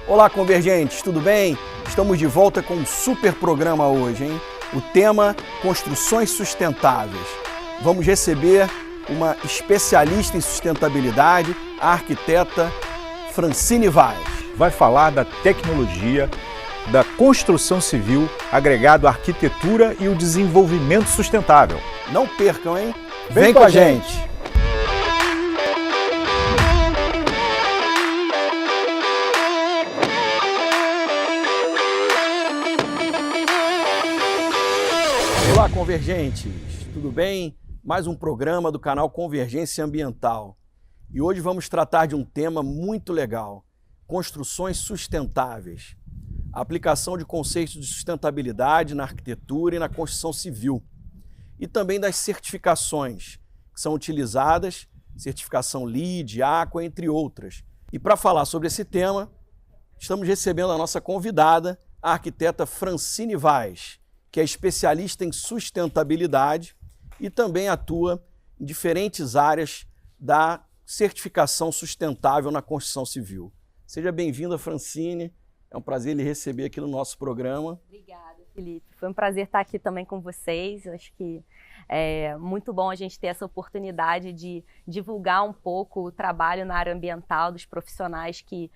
Olá, convergentes, tudo bem? Estamos de volta com um super programa hoje, hein? O tema Construções Sustentáveis. Vamos receber uma especialista em sustentabilidade, a arquiteta Francine Vaz. Vai falar da tecnologia, da construção civil, agregado à arquitetura e o desenvolvimento sustentável. Não percam, hein? Vem com a gente! Olá, convergentes, tudo bem? Mais um programa do canal Convergência Ambiental. E hoje vamos tratar de um tema muito legal: construções sustentáveis. A aplicação de conceitos de sustentabilidade na arquitetura e na construção civil. E também das certificações que são utilizadas, certificação LEED, Aqua, entre outras. E para falar sobre esse tema, estamos recebendo a nossa convidada, a arquiteta Francine Vaz, que é especialista em sustentabilidade e também atua em diferentes áreas da certificação sustentável na construção civil. Seja bem-vinda, Francine. É um prazer lhe receber aqui no nosso programa. Obrigada, Felipe. Foi um prazer estar aqui também com vocês. Eu acho que é muito bom a gente ter essa oportunidade de divulgar um pouco o trabalho na área ambiental dos profissionais que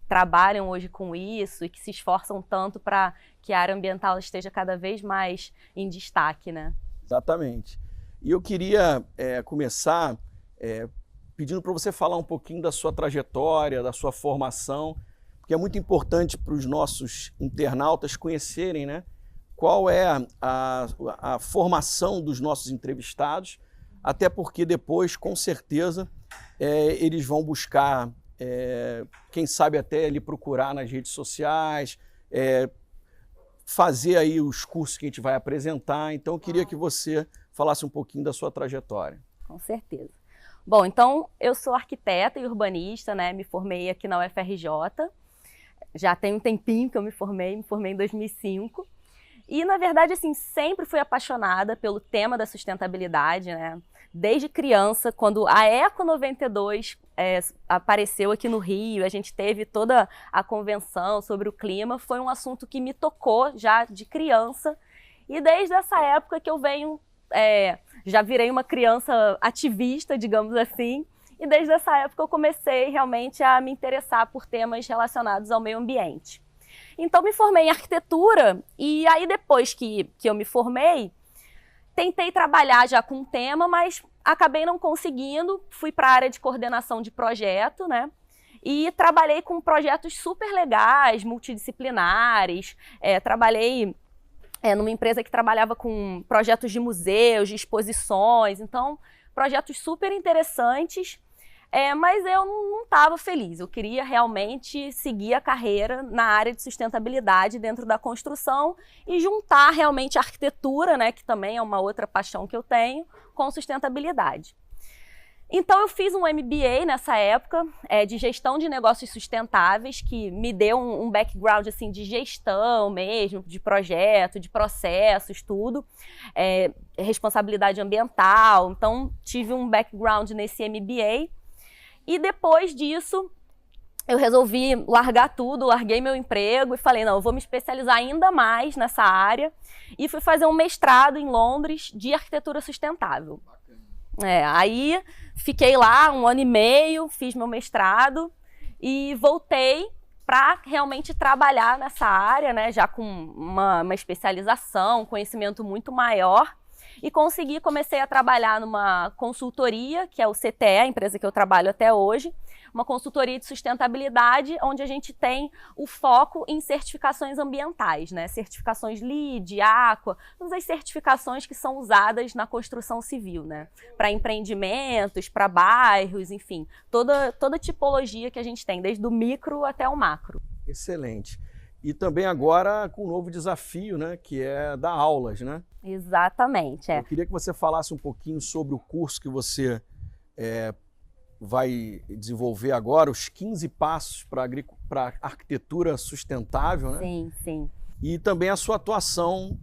trabalham hoje com isso e que se esforçam tanto para que a área ambiental esteja cada vez mais em destaque, né? Exatamente. E eu queria começar pedindo para você falar um pouquinho da sua trajetória, da sua formação, porque é muito importante para os nossos internautas conhecerem, né, qual é a formação dos nossos entrevistados, até porque depois, com certeza, eles vão buscar, quem sabe até ali procurar nas redes sociais, fazer aí os cursos que a gente vai apresentar. Então, eu queria que você falasse um pouquinho da sua trajetória. Com certeza. Bom, então, eu sou arquiteta e urbanista, né? Me formei aqui na UFRJ. Já tem um tempinho que eu me formei em 2005. E, na verdade, assim, sempre fui apaixonada pelo tema da sustentabilidade, né? Desde criança, quando a Eco 92 apareceu aqui no Rio, a gente teve toda a convenção sobre o clima, foi um assunto que me tocou já de criança. E desde essa época que eu venho, já virei uma criança ativista, digamos assim, e desde essa época eu comecei realmente a me interessar por temas relacionados ao meio ambiente. Então me formei em arquitetura e aí depois que eu me formei, tentei trabalhar já com o tema, mas acabei não conseguindo, fui para a área de coordenação de projeto, né? E trabalhei com projetos super legais, multidisciplinares, trabalhei numa empresa que trabalhava com projetos de museus, de exposições, então projetos super interessantes. Mas eu não estava feliz, eu queria realmente seguir a carreira na área de sustentabilidade dentro da construção e juntar realmente a arquitetura, né, que também é uma outra paixão que eu tenho, com sustentabilidade. Então eu fiz um MBA nessa época de gestão de negócios sustentáveis, que me deu um background assim, de gestão mesmo, de projeto, de processos, tudo, responsabilidade ambiental, então tive um background nesse MBA. E depois disso, eu resolvi largar tudo, larguei meu emprego e falei, não, eu vou me especializar ainda mais nessa área. E fui fazer um mestrado em Londres de arquitetura sustentável. Aí fiquei lá 1 ano e meio, fiz meu mestrado e voltei para realmente trabalhar nessa área, né, já com uma especialização, um conhecimento muito maior. E comecei a trabalhar numa consultoria, que é o CTE, a empresa que eu trabalho até hoje, uma consultoria de sustentabilidade, onde a gente tem o foco em certificações ambientais, né? Certificações LEED, Aqua, todas as certificações que são usadas na construção civil, né? Para empreendimentos, para bairros, enfim, toda tipologia que a gente tem, desde o micro até o macro. Excelente. E também agora com um novo desafio, né, que é dar aulas, né? Exatamente. Eu queria que você falasse um pouquinho sobre o curso que você vai desenvolver agora, os 15 passos para arquitetura sustentável, né? Sim, sim. E também a sua atuação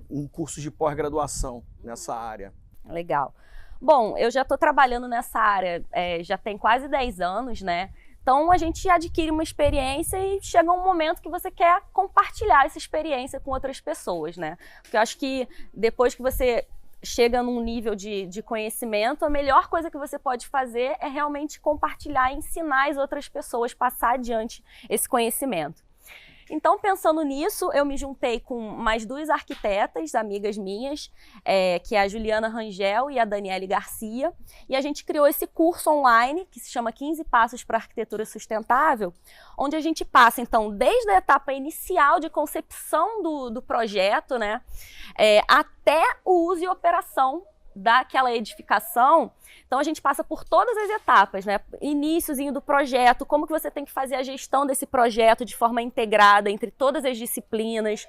em cursos de pós-graduação nessa área. Legal. Bom, eu já estou trabalhando nessa área já tem quase 10 anos, né? Então a gente adquire uma experiência e chega um momento que você quer compartilhar essa experiência com outras pessoas, né? Porque eu acho que depois que você chega num nível de conhecimento, a melhor coisa que você pode fazer é realmente compartilhar, ensinar as outras pessoas, passar adiante esse conhecimento. Então, pensando nisso, eu me juntei com mais 2 arquitetas, amigas minhas, que é a Juliana Rangel e a Daniele Garcia, e a gente criou esse curso online, que se chama 15 Passos para a Arquitetura Sustentável, onde a gente passa, então, desde a etapa inicial de concepção do projeto, né, até o uso e operação daquela edificação. Então a gente passa por todas as etapas, né? Iniciozinho do projeto, como que você tem que fazer a gestão desse projeto de forma integrada entre todas as disciplinas,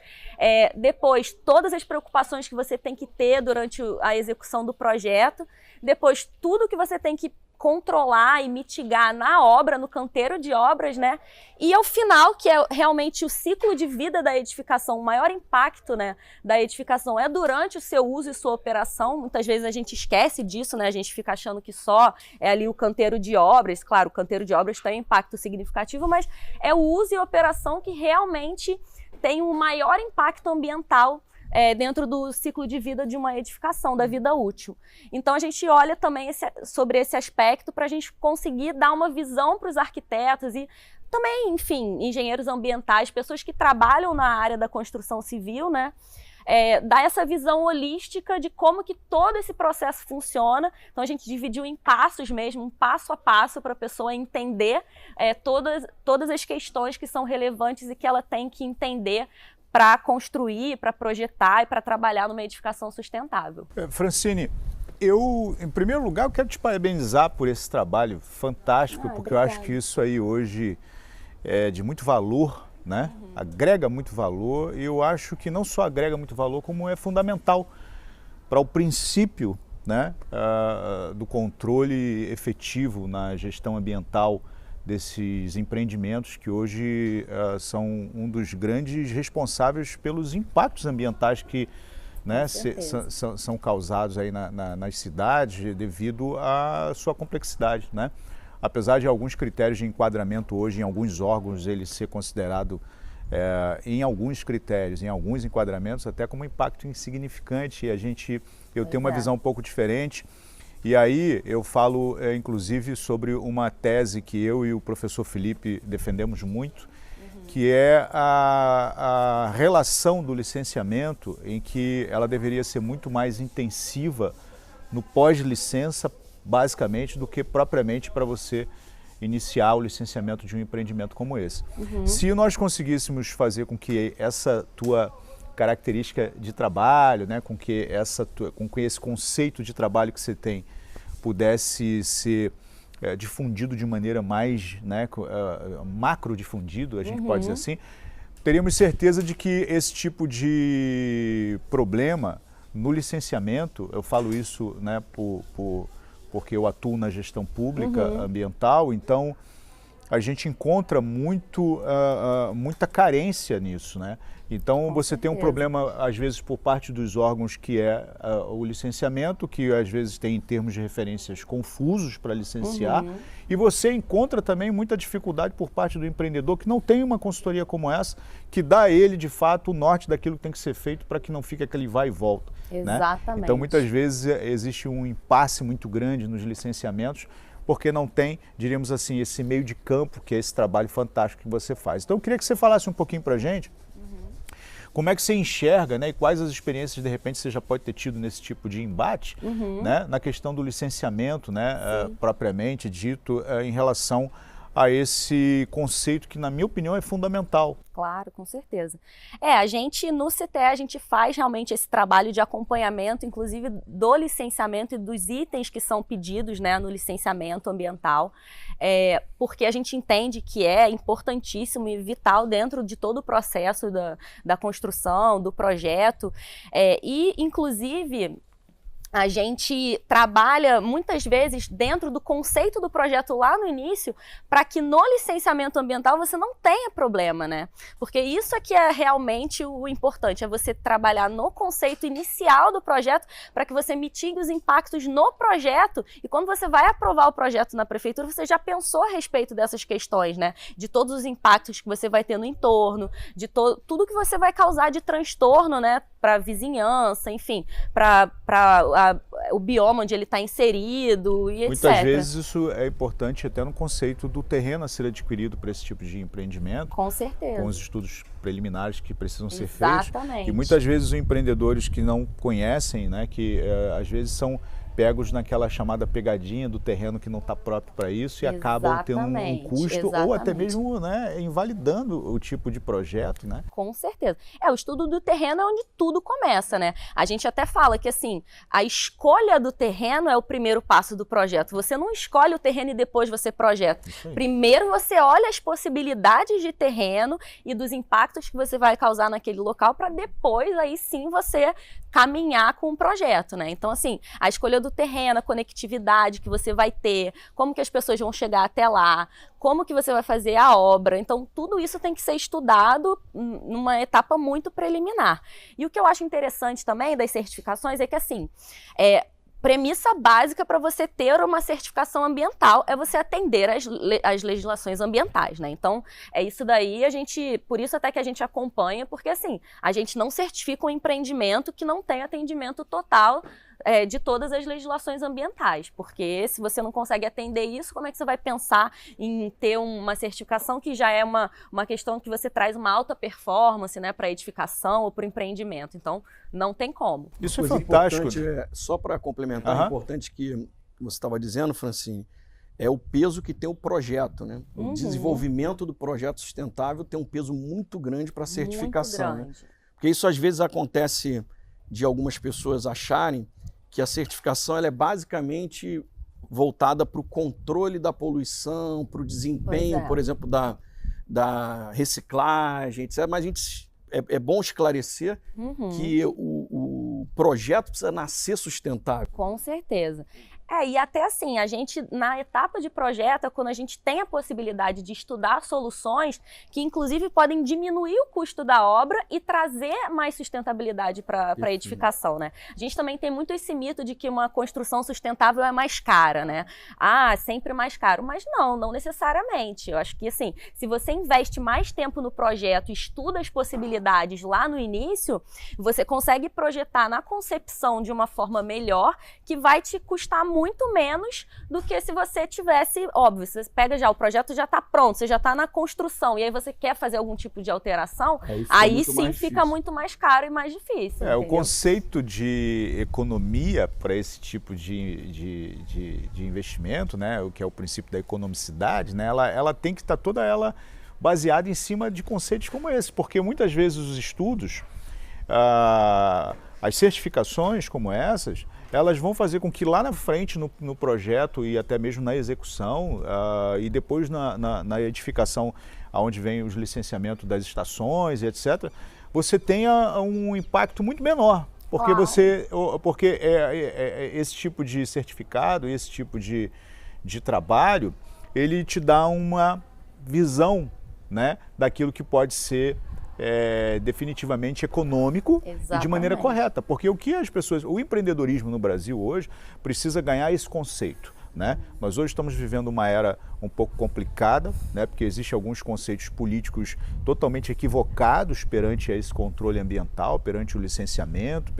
depois todas as preocupações que você tem que ter durante a execução do projeto, depois tudo que você tem que controlar e mitigar na obra, no canteiro de obras, né? E ao final, que é realmente o ciclo de vida da edificação, o maior impacto, né, da edificação é durante o seu uso e sua operação. Muitas vezes a gente esquece disso, né? A gente fica achando que só é ali o canteiro de obras. Claro, o canteiro de obras tem um impacto significativo, mas é o uso e operação que realmente tem um maior impacto ambiental dentro do ciclo de vida de uma edificação, da vida útil. Então a gente olha também sobre esse aspecto para a gente conseguir dar uma visão para os arquitetos e também, enfim, engenheiros ambientais, pessoas que trabalham na área da construção civil, né? Dar essa visão holística de como que todo esse processo funciona. Então a gente dividiu em passos mesmo, um passo a passo para a pessoa entender todas as questões que são relevantes e que ela tem que entender para construir, para projetar e para trabalhar numa edificação sustentável. Francine, eu, em primeiro lugar, eu quero te parabenizar por esse trabalho fantástico, porque obrigada. eu acho que isso aí hoje é de muito valor, né? Agrega muito valor, e eu acho que não só agrega muito valor, como é fundamental para o princípio, né, do controle efetivo na gestão ambiental desses empreendimentos que hoje são um dos grandes responsáveis pelos impactos ambientais que, né, são causados aí nas cidades devido à sua complexidade, né? Apesar de alguns critérios de enquadramento hoje em alguns órgãos ele ser considerado em alguns critérios, em alguns enquadramentos até como impacto insignificante, e eu tenho uma visão um pouco diferente. E aí eu falo, inclusive, sobre uma tese que eu e o professor Felipe defendemos muito, que é a relação do licenciamento, em que ela deveria ser muito mais intensiva no pós-licença, basicamente, do que propriamente para você iniciar o licenciamento de um empreendimento como esse. Se nós conseguíssemos fazer com que essa tua característica de trabalho, né, com que esse conceito de trabalho que você tem pudesse ser difundido de maneira mais, né, macro difundido, a gente pode dizer assim, teríamos certeza de que esse tipo de problema no licenciamento, eu falo isso, né, porque eu atuo na gestão pública ambiental, então a gente encontra muita carência nisso, né? Então você tem um problema, às vezes, por parte dos órgãos, que é o licenciamento, que às vezes tem em termos de referências confusos para licenciar, e você encontra também muita dificuldade por parte do empreendedor, que não tem uma consultoria como essa, que dá a ele, de fato, o norte daquilo que tem que ser feito para que não fique aquele vai e volta. Exatamente. Né? Então, muitas vezes, existe um impasse muito grande nos licenciamentos, porque não tem, diríamos assim, esse meio de campo, que é esse trabalho fantástico que você faz. Então, eu queria que você falasse um pouquinho para a gente, como é que você enxerga, né, e quais as experiências, de repente, você já pode ter tido nesse tipo de embate, né, na questão do licenciamento, né, propriamente dito, em relação a esse conceito que, na minha opinião, é fundamental. Claro, com certeza. A gente, no CTE, a gente faz realmente esse trabalho de acompanhamento, inclusive do licenciamento e dos itens que são pedidos, né, no licenciamento ambiental, porque a gente entende que é importantíssimo e vital dentro de todo o processo da construção, do projeto, e, inclusive, a gente trabalha muitas vezes dentro do conceito do projeto lá no início, para que no licenciamento ambiental você não tenha problema, né? Porque isso é que é realmente o importante, é você trabalhar no conceito inicial do projeto para que você mitigue os impactos no projeto, e quando você vai aprovar o projeto na prefeitura, você já pensou a respeito dessas questões, né? De todos os impactos que você vai ter no entorno, de tudo que você vai causar de transtorno, né? Para a vizinhança, enfim, para o bioma onde ele está inserido e etc. Muitas vezes isso é importante até no conceito do terreno a ser adquirido para esse tipo de empreendimento. Com certeza. Com os estudos preliminares que precisam ser Exatamente. feitos. E muitas vezes os empreendedores que não conhecem, né, que às vezes são pegos naquela chamada pegadinha do terreno que não está próprio para isso e acabam tendo um custo ou até mesmo, né, invalidando o tipo de projeto, né? Com certeza. O estudo do terreno é onde tudo começa, né? A gente até fala que, assim, a escolha do terreno é o primeiro passo do projeto. Você não escolhe o terreno e depois você projeta. Primeiro você olha as possibilidades de terreno e dos impactos que você vai causar naquele local para depois, aí sim, você caminhar com o projeto, né? Então, assim, a escolha do terreno, a conectividade que você vai ter, como que as pessoas vão chegar até lá, como que você vai fazer a obra. Então, tudo isso tem que ser estudado numa etapa muito preliminar. E o que eu acho interessante também das certificações é que, assim, premissa básica para você ter uma certificação ambiental é você atender às legislações ambientais, né? Então, é isso daí, por isso até que a gente acompanha, porque assim, a gente não certifica um empreendimento que não tem atendimento total de todas as legislações ambientais, porque se você não consegue atender isso, como é que você vai pensar em ter uma certificação que já é uma questão que você traz uma alta performance, né, para edificação ou para o empreendimento? Então, não tem como. Isso é fantástico. Só para complementar, é importante que você estava dizendo, Francine, é o peso que tem o projeto, né? O desenvolvimento do projeto sustentável tem um peso muito grande para a certificação. Né? Porque isso às vezes acontece de algumas pessoas acharem que a certificação ela é basicamente voltada para o controle da poluição, para o desempenho, por exemplo, da reciclagem, etc. Mas é bom esclarecer que o projeto precisa nascer sustentável. Com certeza. E até assim, a gente, na etapa de projeto, é quando a gente tem a possibilidade de estudar soluções que, inclusive, podem diminuir o custo da obra e trazer mais sustentabilidade para a edificação, né? A gente também tem muito esse mito de que uma construção sustentável é mais cara, né? Sempre mais caro. Mas não necessariamente. Eu acho que, assim, se você investe mais tempo no projeto, estuda as possibilidades lá no início, você consegue projetar na concepção de uma forma melhor, que vai te custar muito menos do que se você tivesse, óbvio, você pega já, o projeto já está pronto, você já está na construção, e aí você quer fazer algum tipo de alteração, aí sim fica muito mais caro e mais difícil. O conceito de economia para esse tipo de investimento, né, o que é o princípio da economicidade, né, ela tem que estar toda ela baseada em cima de conceitos como esse, porque muitas vezes os estudos, as certificações como essas, elas vão fazer com que lá na frente no projeto e até mesmo na execução e depois na edificação, onde vem os licenciamentos das estações e etc., você tenha um impacto muito menor, porque esse tipo de certificado, esse tipo de trabalho, ele te dá uma visão, né, daquilo que pode ser definitivamente econômico. Exatamente. E de maneira correta, porque o empreendedorismo no Brasil hoje precisa ganhar esse conceito, né? Nós hoje estamos vivendo uma era um pouco complicada, né? Porque existem alguns conceitos políticos totalmente equivocados perante esse controle ambiental, perante o licenciamento,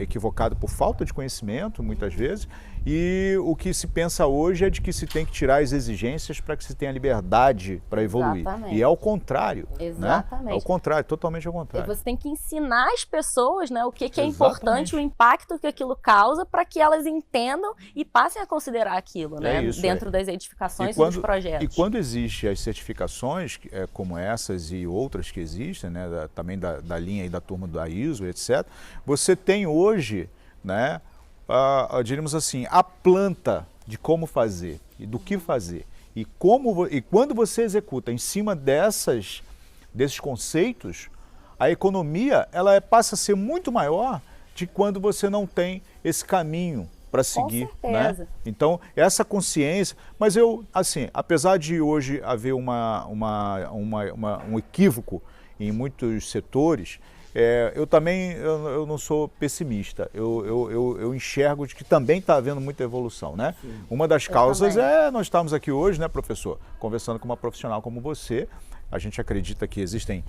equivocado por falta de conhecimento, muitas vezes, e o que se pensa hoje é de que se tem que tirar as exigências para que se tenha liberdade para evoluir. Exatamente. E é ao contrário. Exatamente. Né? É ao contrário, totalmente ao contrário. E você tem que ensinar as pessoas, né, o que é importante, o impacto que aquilo causa, para que elas entendam e passem a considerar aquilo, né, dentro das edificações e dos projetos. E quando existem as certificações, como essas e outras que existem, né, também da linha e da turma da ISO, etc., você tem hoje, né, diríamos assim, a planta de como fazer e do que fazer. E quando você executa em cima desses conceitos, a economia passa a ser muito maior, de quando você não tem esse caminho para seguir, Com né? certeza. Então, essa consciência, mas eu, assim, apesar de hoje haver um equívoco em muitos setores, eu também eu não sou pessimista, eu enxergo de que também está havendo muita evolução, né? Sim. Uma das causas nós estamos aqui hoje, né, professor, conversando com uma profissional como você. A gente acredita que existem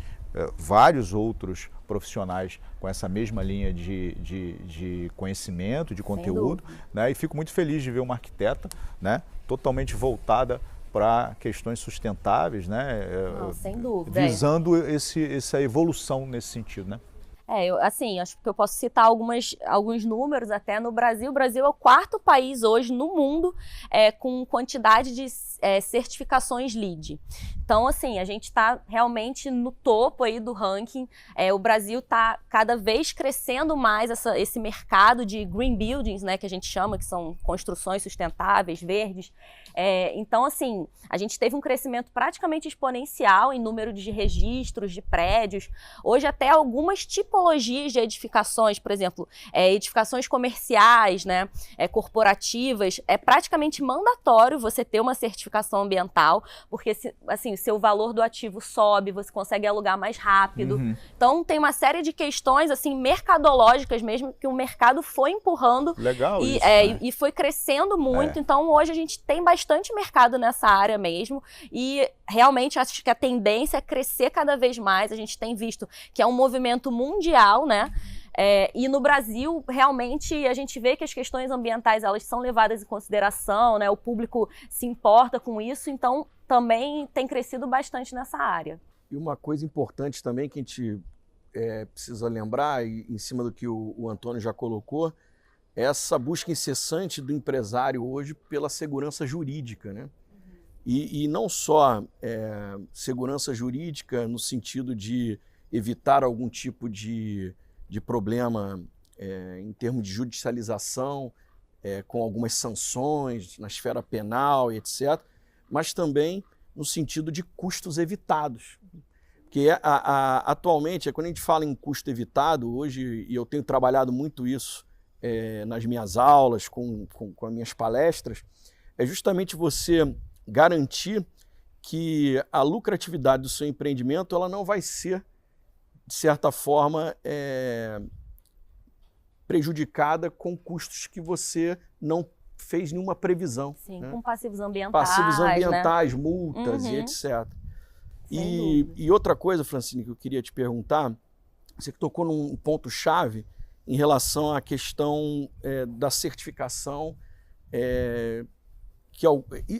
vários outros profissionais com essa mesma linha de conhecimento, de conteúdo, né? E fico muito feliz de ver uma arquiteta, né, totalmente voltada para questões sustentáveis, né? Não, sem dúvida. Visando essa evolução nesse sentido, né? Acho que eu posso citar alguns números até no Brasil. O Brasil é o 4º país hoje no mundo com quantidade de certificações LEED. Então, assim, a gente está realmente no topo aí do ranking. O Brasil está cada vez crescendo mais esse mercado de green buildings, né, que a gente chama, que são construções sustentáveis, verdes. Então, assim, a gente teve um crescimento praticamente exponencial em número de registros, de prédios. Hoje até algumas tipologias de edificações, por exemplo, edificações comerciais, né, corporativas, é praticamente mandatório você ter uma certificação ambiental, porque assim, o seu valor do ativo sobe, você consegue alugar mais rápido. Então tem uma série de questões assim mercadológicas mesmo que o mercado foi empurrando. Legal isso, e foi crescendo muito. Então hoje a gente tem bastante mercado nessa área mesmo e realmente acho que a tendência é crescer cada vez mais. A gente tem visto que é um movimento mundial, né? E no Brasil, realmente, a gente vê que as questões ambientais elas são levadas em consideração, né? O público se importa com isso, então também tem crescido bastante nessa área. E uma coisa importante também que a gente precisa lembrar, em cima do que o Antônio já colocou, é essa busca incessante do empresário hoje pela segurança jurídica, né? E não só segurança jurídica no sentido de evitar algum tipo de problema em termos de judicialização, com algumas sanções na esfera penal e etc., mas também no sentido de custos evitados. Porque atualmente, quando a gente fala em custo evitado, hoje, e eu tenho trabalhado muito isso nas minhas aulas, com as minhas palestras, é justamente você garantir que a lucratividade do seu empreendimento ela não vai ser, de certa forma, prejudicada com custos que você não fez nenhuma previsão. Sim, né? com passivos ambientais. Passivos ambientais, né? multas e etc. E outra coisa, Francine, que eu queria te perguntar, você tocou num ponto-chave em relação à questão da certificação,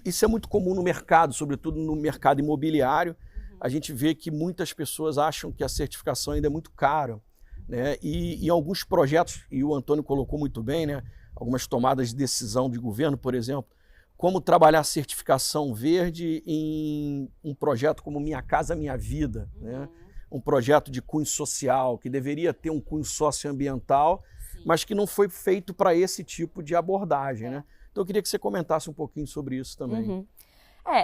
isso é muito comum no mercado, sobretudo no mercado imobiliário. A gente vê que muitas pessoas acham que a certificação ainda é muito cara, né? E em alguns projetos, e o Antônio colocou muito bem, né? Algumas tomadas de decisão de governo, por exemplo, como trabalhar a certificação verde em um projeto como Minha Casa Minha Vida, né? Um projeto de cunho social, que deveria ter um cunho socioambiental, mas que não foi feito para esse tipo de abordagem, né? Então eu queria que você comentasse um pouquinho sobre isso também.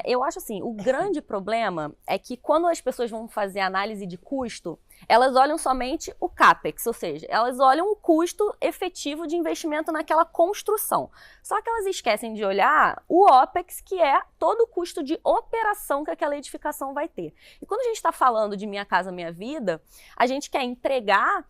Eu acho assim, o grande problema é que quando as pessoas vão fazer análise de custo, elas olham somente o CAPEX, ou seja, elas olham o custo efetivo de investimento naquela construção. Só que elas esquecem de olhar o OPEX, que é todo o custo de operação que aquela edificação vai ter. E quando a gente está falando de Minha Casa Minha Vida, a gente quer entregar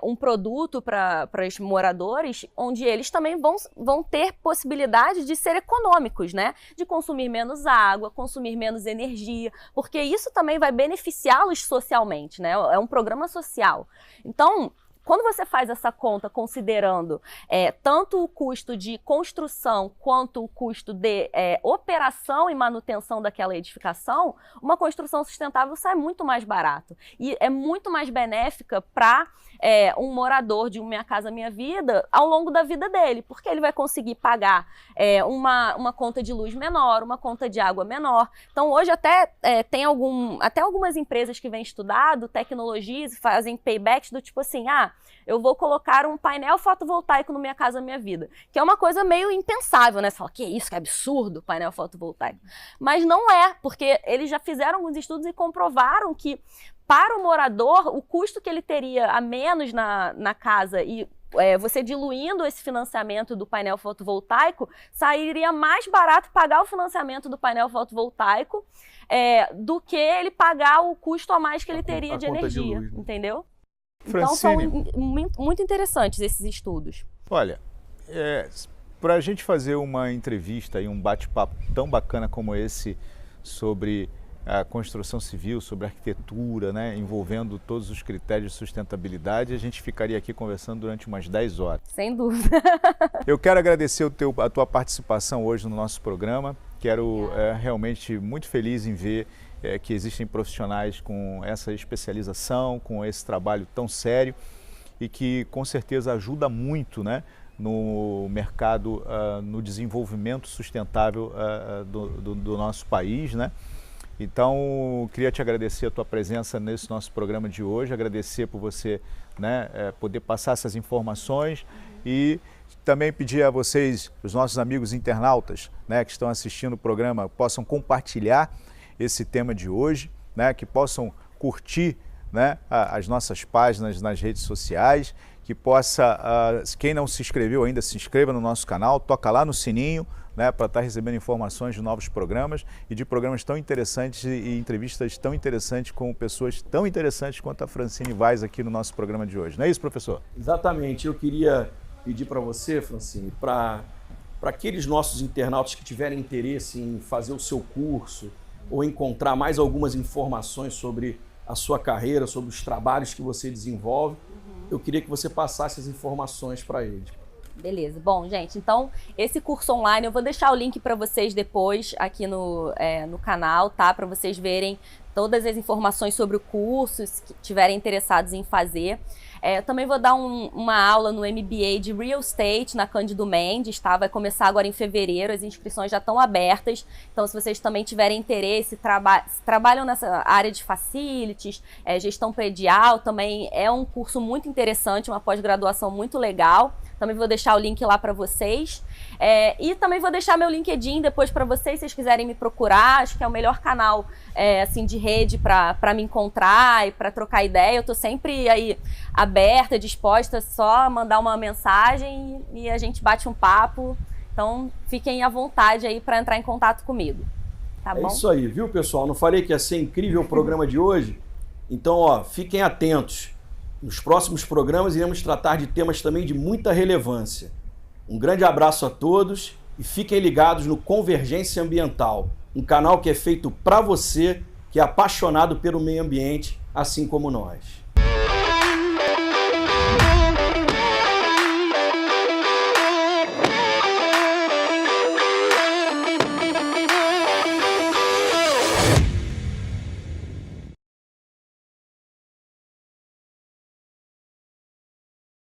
um produto para os moradores, onde eles também vão ter possibilidade de ser econômicos, né? De consumir menos água, consumir menos energia, porque isso também vai beneficiá-los socialmente, né? É um programa social. Então, quando você faz essa conta considerando tanto o custo de construção quanto o custo de operação e manutenção daquela edificação, uma construção sustentável sai muito mais barato. E é muito mais benéfica para um morador de Minha Casa Minha Vida ao longo da vida dele, porque ele vai conseguir pagar uma conta de luz menor, uma conta de água menor. Então hoje até tem algumas empresas que vêm estudado tecnologias e fazem paybacks do tipo assim, eu vou colocar um painel fotovoltaico no Minha Casa Minha Vida, que é uma coisa meio impensável, né? Você fala, que isso, que absurdo, painel fotovoltaico. Mas não é, porque eles já fizeram alguns estudos e comprovaram que para o morador, o custo que ele teria a menos na casa e você diluindo esse financiamento do painel fotovoltaico, sairia mais barato pagar o financiamento do painel fotovoltaico do que ele pagar o custo a mais que ele teria de energia, entendeu? Francine, Então são muito interessantes esses estudos. Olha, para a gente fazer uma entrevista e um bate-papo tão bacana como esse sobre a construção civil, sobre arquitetura, né, envolvendo todos os critérios de sustentabilidade, a gente ficaria aqui conversando durante umas 10 horas. Sem dúvida. Eu quero agradecer a tua participação hoje no nosso programa. Quero realmente muito feliz em ver que existem profissionais com essa especialização, com esse trabalho tão sério e que com certeza ajuda muito, né, no mercado, no desenvolvimento sustentável do nosso país, né? Então, queria te agradecer a tua presença nesse nosso programa de hoje, agradecer por você, né, poder passar essas informações e também pedir a vocês, os nossos amigos internautas, né, que estão assistindo o programa, possam compartilhar esse tema de hoje, né, que possam curtir, né, as nossas páginas nas redes sociais, que possa, quem não se inscreveu ainda, se inscreva no nosso canal, toca lá no sininho, né, para estar recebendo informações de novos programas e de programas tão interessantes e entrevistas tão interessantes com pessoas tão interessantes quanto a Francine Vaz aqui no nosso programa de hoje. Não é isso, professor? Exatamente. Eu queria pedir para você, Francine, para aqueles nossos internautas que tiverem interesse em fazer o seu curso ou encontrar mais algumas informações sobre a sua carreira, sobre os trabalhos que você desenvolve, eu queria que você passasse as informações para eles. Beleza. Bom, gente, então esse curso online, eu vou deixar o link para vocês depois aqui no canal, tá? Para vocês verem todas as informações sobre o curso, se estiverem interessados em fazer. Eu também vou dar uma aula no MBA de Real Estate na Cândido Mendes, tá? Vai começar agora em fevereiro, as inscrições já estão abertas. Então, se vocês também tiverem interesse, trabalham nessa área de facilities, gestão predial, também é um curso muito interessante, uma pós-graduação muito legal. Também vou deixar o link lá para vocês. E também vou deixar meu LinkedIn depois para vocês, se vocês quiserem me procurar. Acho que é o melhor canal assim, de rede para me encontrar e para trocar ideia. Eu estou sempre aí aberta, disposta, só mandar uma mensagem e a gente bate um papo. Então, fiquem à vontade aí para entrar em contato comigo. Tá bom? É isso aí, viu, pessoal? Não falei que ia ser incrível o programa de hoje? Então, ó, fiquem atentos. Nos próximos programas iremos tratar de temas também de muita relevância. Um grande abraço a todos e fiquem ligados no Convergência Ambiental, um canal que é feito para você que é apaixonado pelo meio ambiente, assim como nós.